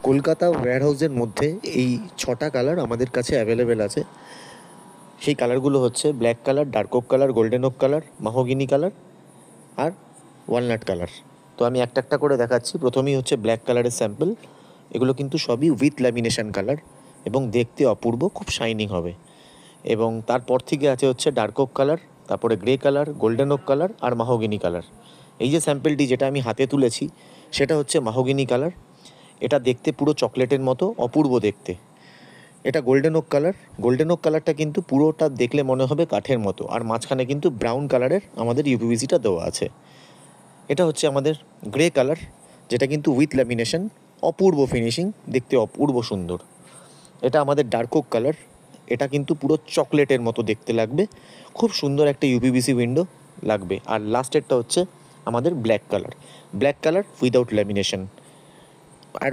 কলকাতা ওয়্যারহাউসের মধ্যে এই 6টা কালার আমাদের কাছে অ্যাভেলেবেল আছে। সেই কালারগুলো হচ্ছে black colour, dark oak colour, golden oak colour, mahogany colour আর ওয়ালনাট কালার। তো আমি একটা একটা করে দেখাচ্ছি। প্রথমেই হচ্ছে ব্ল্যাক কালারের স্যাম্পল। এগুলো কিন্তু সবই উইথ ল্যামিনেশন কালার এবং দেখতে অপূর্ব, খুব শাইনিং হবে। এবং তারপর থেকে আছে হচ্ছে ডার্ক ওক কালার, তারপরে grey colour, golden oak colour আর মাহোগিনি কালার। এই যে স্যাম্পলটি যেটা আমি হাতে তুলেছি সেটা হচ্ছে মাহোগিনি কালার। এটা দেখতে পুরো চকলেটের মতো অপূর্ব দেখতে। এটা golden oak colour. Golden oak কালারটা কিন্তু পুরোটা দেখলে মনে হবে কাঠের মতো, আর মাঝখানে কিন্তু ব্রাউন কালারের আমাদের ইউপিভিসিটা দেওয়া আছে। এটা হচ্ছে আমাদের গ্রে কালার, যেটা কিন্তু উইথ ল্যামিনেশন, অপূর্ব ফিনিশিং, দেখতে অপূর্ব সুন্দর। এটা আমাদের ডার্ক ওক কালার। এটা কিন্তু পুরো চকলেটের মতো দেখতে লাগবে, খুব সুন্দর একটা ইউপিভিসি উইন্ডো লাগবে। আর লাস্টেরটা হচ্ছে আমাদের black colour, black colour without lamination আর